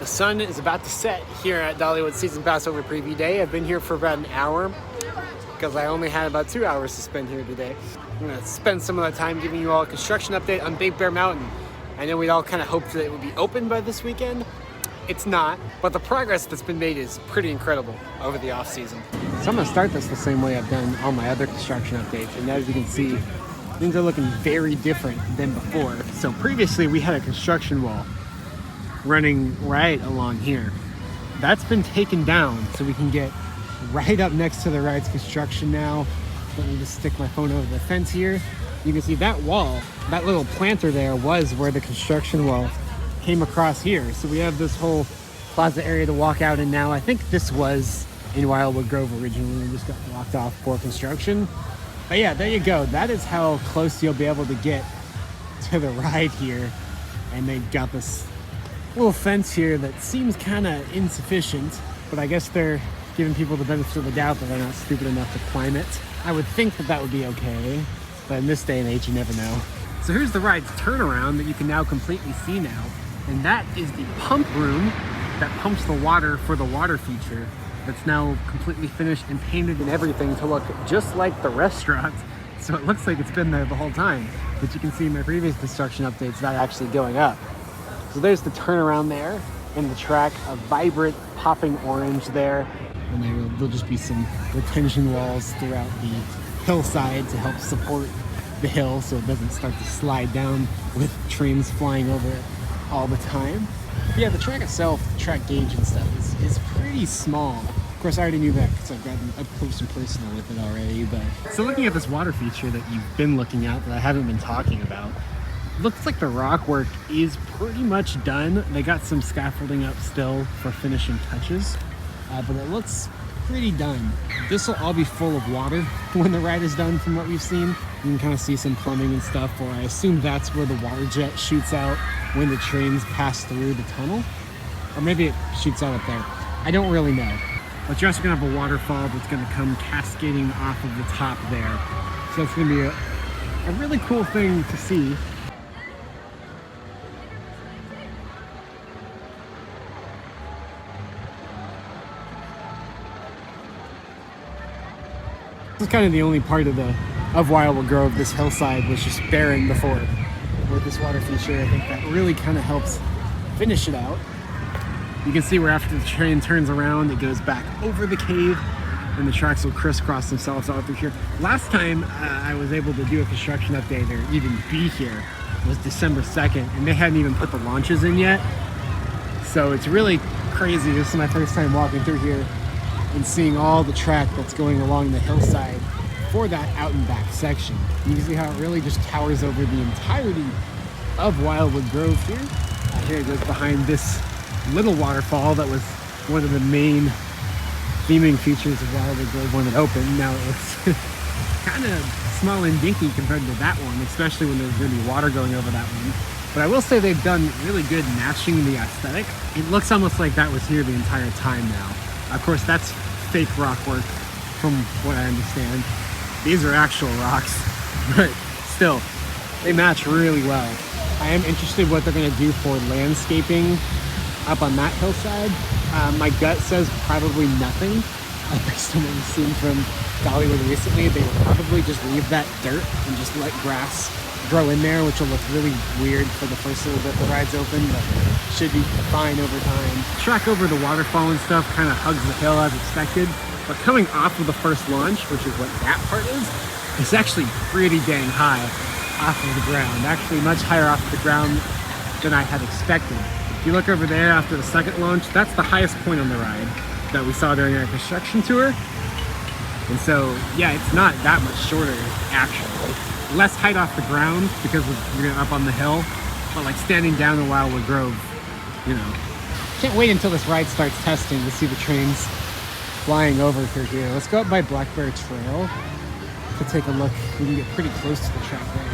The sun is about to set here at Dollywood Season Pass over Preview Day. I've been here for about an hour because I only had about 2 hours to spend here today. I'm going to spend some of that time giving you all a construction update on Big Bear Mountain. I know we'd all kind of hoped that it would be open by this weekend. It's not, but the progress that's been made is pretty incredible over the off season. So I'm going to start this the same way I've done all my other construction updates, and as you can see, things are looking very different than before. So previously we had a construction wall running right along here. That's been taken down so we can get right up next to the ride's construction now. Let me just stick my phone over the fence here. You can see that wall, that little planter there was where the construction wall came across here. So we have this whole plaza area to walk out in now. I think this was in Wildwood Grove originally. We just got blocked off for construction. But yeah, there you go. That is how close you'll be able to get to the ride here. And they got this little fence here that seems kind of insufficient, but I guess they're giving people the benefit of the doubt that they're not stupid enough to climb it. I would think that that would be okay, but in this day and age, you never know. So here's the ride's turnaround that you can now completely see now, and that is the pump room that pumps the water for the water feature. That's now completely finished and painted and everything to look just like the restaurant. So it looks like it's been there the whole time, but you can see in my previous construction updates that actually going up. So there's the turnaround there, and the track, a vibrant popping orange there. And there'll just be some retention walls throughout the hillside to help support the hill so it doesn't start to slide down with trains flying over it all the time. But yeah, the track itself, the track gauge and stuff is pretty small. Of course, I already knew that because I've gotten up close and personal with it already. But so looking at this water feature that you've been looking at that I haven't been talking about, looks like the rock work is pretty much done. They got some scaffolding up still for finishing touches, but it looks pretty done. This will all be full of water when the ride is done from what we've seen. You can kind of see some plumbing and stuff, or I assume that's where the water jet shoots out when the trains pass through the tunnel. Or maybe it shoots out up there. I don't really know. But you're also gonna have a waterfall that's gonna come cascading off of the top there. So it's gonna be a really cool thing to see. This is kind of the only part of Wildwood Grove, this hillside was just barren before. With this water feature, I think that really kind of helps finish it out. You can see where after the train turns around, it goes back over the cave, and the tracks will crisscross themselves all through here. Last time I was able to do a construction update or even be here was December 2nd, and they hadn't even put the launches in yet. So it's really crazy. This is my first time walking through here and seeing all the track that's going along the hillside for that out and back section. You can see how it really just towers over the entirety of Wildwood Grove here. Here it goes behind this little waterfall that was one of the main theming features of Wildwood Grove when it opened. Now it's kind of small and dinky compared to that one, especially when there's going to be water going over that one. But I will say they've done really good matching the aesthetic. It looks almost like that was here the entire time now. Of course, that's fake rock work from what I understand. These are actual rocks, but still, they match really well. I am interested what they're gonna do for landscaping up on that hillside. My gut says probably nothing. Based on what we've seen from Dollywood recently, they will probably just leave that dirt and just let grass grow in there, which will look really weird for the first little bit the ride's open, but should be fine over time. Track over the waterfall and stuff kind of hugs the hill as expected, but coming off of the first launch, which is what that part is, it's actually pretty dang high off of the ground. Actually much higher off the ground than I had expected. If you look over there after the second launch, that's the highest point on the ride that we saw during our construction tour. And so, yeah, it's not that much shorter actually. Less height off the ground because you're up on the hill, but like standing down in Wildwood Grove, you know. Can't wait until this ride starts testing to see the trains flying over through here. Let's go up by Black Bear Trail to take a look. We can get pretty close to the track there.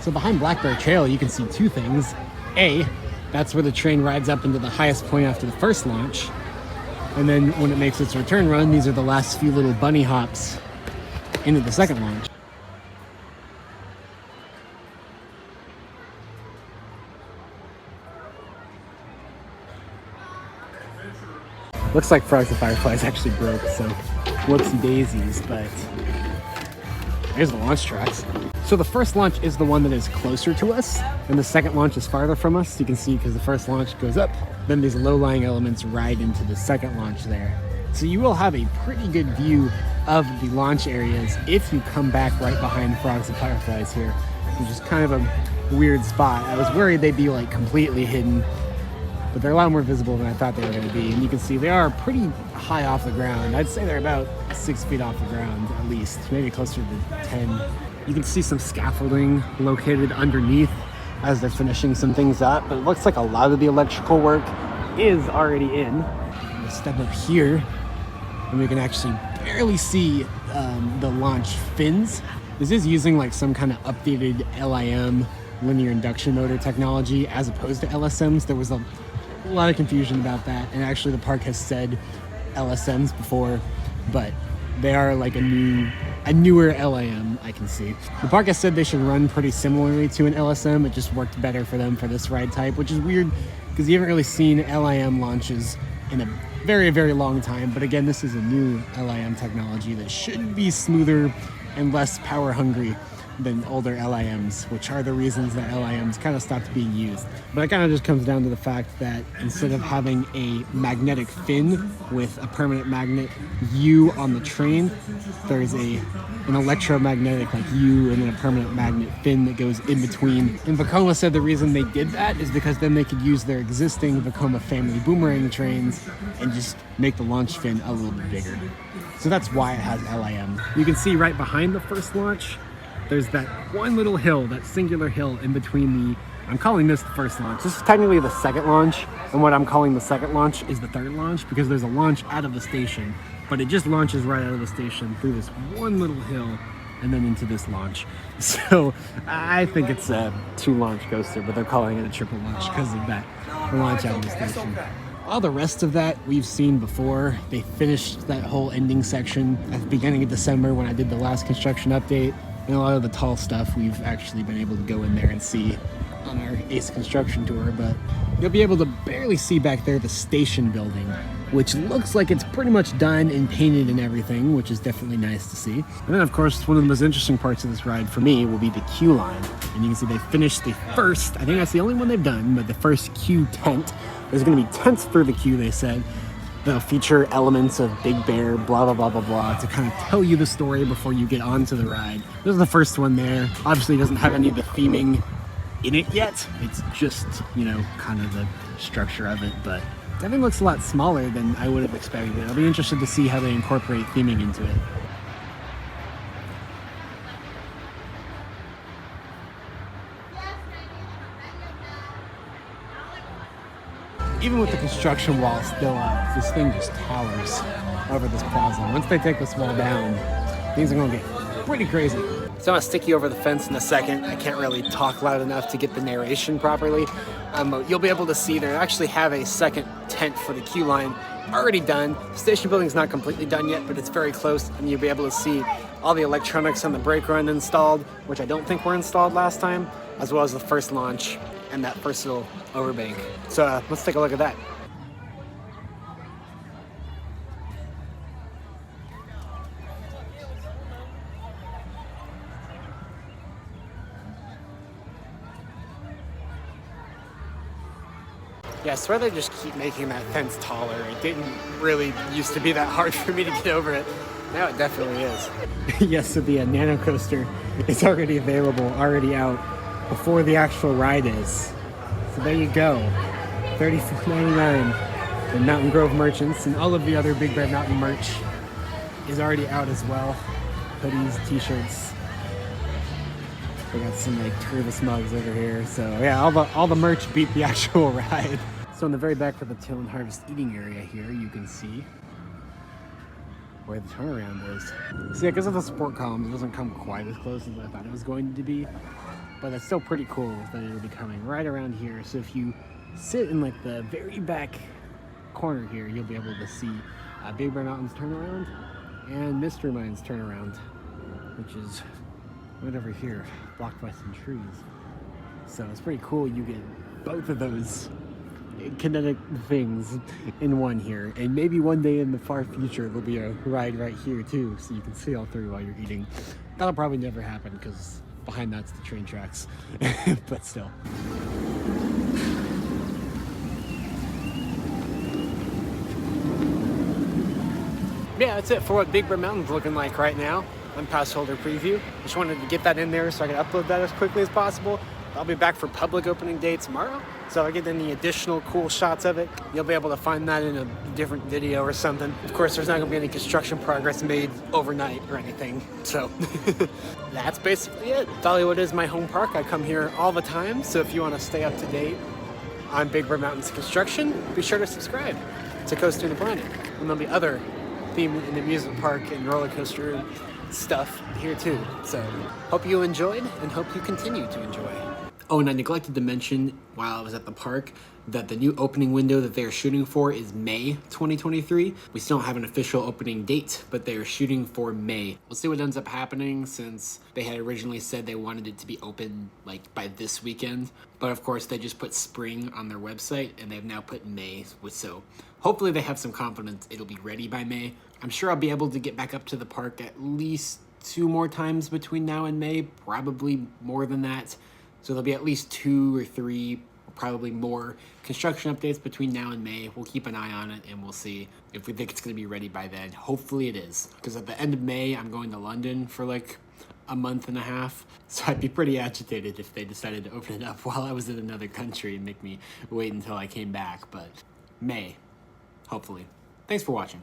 So behind Black Bear Trail, you can see two things. A, That's where the train rides up into the highest point after the first launch. And then when it makes its return run, these are the last few little bunny hops into the second launch. Looks like Frogs and Fireflies actually broke, so whoopsie daisies, but there's the launch tracks. So the first launch is the one that is closer to us, and the second launch is farther from us. You can see because the first launch goes up, then these low-lying elements ride into the second launch there. So you will have a pretty good view of the launch areas if you come back right behind Frogs and Fireflies here, which is kind of a weird spot. I was worried they'd be like completely hidden, but they're a lot more visible than I thought they were going to be. And you can see they are pretty high off the ground. I'd say they're about 6 feet off the ground at least, maybe closer to 10. You can see some scaffolding located underneath as they're finishing some things up, but it looks like a lot of the electrical work is already in. We'll step up here and we can actually barely see the launch fins. This is using like some kind of updated LIM, linear induction motor technology, as opposed to LSMs. There was a lot of confusion about that, and actually the park has said LSMs before, but they are like a newer LIM, I can see. The park has said they should run pretty similarly to an LSM. It just worked better for them for this ride type, which is weird because you haven't really seen LIM launches in a very, very long time. But again, this is a new LIM technology that should be smoother and less power hungry than older LIMs, which are the reasons that LIMs kind of stopped being used. But it kind of just comes down to the fact that instead of having a magnetic fin with a permanent magnet U on the train, there's an electromagnetic like U and then a permanent magnet fin that goes in between. And Vekoma said the reason they did that is because then they could use their existing Vekoma family boomerang trains and just make the launch fin a little bit bigger. So that's why it has LIM. You can see right behind the first launch, there's that one little hill, that singular hill in between I'm calling this the first launch. This is technically the second launch, and what I'm calling the second launch is the third launch because there's a launch out of the station, but it just launches right out of the station through this one little hill and then into this launch. So I think it's a 2-launch coaster, but they're calling it a triple launch because of that launch out of the station. All the rest of that we've seen before. They finished that whole ending section at the beginning of December when I did the last construction update. And a lot of the tall stuff we've actually been able to go in there and see on our ACE construction tour, but you'll be able to barely see back there the station building, which looks like it's pretty much done and painted and everything, which is definitely nice to see. And then of course, one of the most interesting parts of this ride for me will be the queue line. And you can see they finished the first, I think that's the only one they've done, but the first queue tent. There's gonna be tents for the queue, they said. They'll feature elements of Big Bear, blah, blah, blah, blah, blah, to kind of tell you the story before you get onto the ride. This is the first one there. Obviously, it doesn't have any of the theming in it yet. It's just, you know, kind of the structure of it, but everything looks a lot smaller than I would have expected. I'll be interested to see how they incorporate theming into it. Even with the construction wall still up, this thing just towers over this plaza. Once they take this wall down, things are gonna get pretty crazy. So I'm gonna stick you over the fence in a second. I can't really talk loud enough to get the narration properly. You'll be able to see they actually have a second tent for the queue line already done. The station building's not completely done yet, but it's very close, and you'll be able to see all the electronics on the brake run installed, which I don't think were installed last time, as well as the first launch and that first little overbank. So let's take a look at that. Yeah, I swear they just keep making that fence taller. It didn't really used to be that hard for me to get over it. Now it definitely is. Yes, so the Nano Coaster is already available, already out, before the actual ride is. So there you go, $34.99 from Mountain Grove merchants, and all of the other Big Bear Mountain merch is already out as well. Hoodies, t-shirts. We got some like Turvis mugs over here. So yeah, all the merch beat the actual ride. So in the very back for the Till and Harvest eating area here, you can see where the turnaround is. So yeah, because of the support columns, it doesn't come quite as close as I thought it was going to be, but it's still pretty cool that it'll be coming right around here. So if you sit in like the very back corner here, you'll be able to see Big Bear Mountain's turnaround and Mystery Mine's turnaround, which is right over here, blocked by some trees. So it's pretty cool. You get both of those kinetic things in one here, and maybe one day in the far future there'll be a ride right here too, so you can see all three while you're eating. That'll probably never happen because behind that's the train tracks, but still. Yeah, that's it for what Big Bear Mountain's looking like right now on passholder preview. Just wanted to get that in there so I can upload that as quickly as possible. I'll be back for public opening day tomorrow, so if I get any additional cool shots of it, you'll be able to find that in a different video or something. Of course, there's not going to be any construction progress made overnight or anything, so that's basically it. Dollywood is my home park. I come here all the time, so if you want to stay up to date on Big Bear Mountain's construction, be sure to subscribe to Coaster and the Planet. And there'll be other theme and amusement park and roller coaster stuff here too. So hope you enjoyed and hope you continue to enjoy. Oh, and I neglected to mention while I was at the park that the new opening window that they're shooting for is May 2023. We still don't have an official opening date, but they're shooting for May. We'll see what ends up happening, since they had originally said they wanted it to be open like by this weekend. But of course they just put spring on their website and they've now put May, so hopefully they have some confidence it'll be ready by May. I'm sure I'll be able to get back up to the park at least 2 more times between now and May, probably more than that. So there'll be at least 2 or 3, or probably more construction updates between now and May. We'll keep an eye on it and we'll see if we think it's going to be ready by then. Hopefully it is, because at the end of May, I'm going to London for like a month and a half. So I'd be pretty agitated if they decided to open it up while I was in another country and make me wait until I came back. But May, hopefully. Thanks for watching.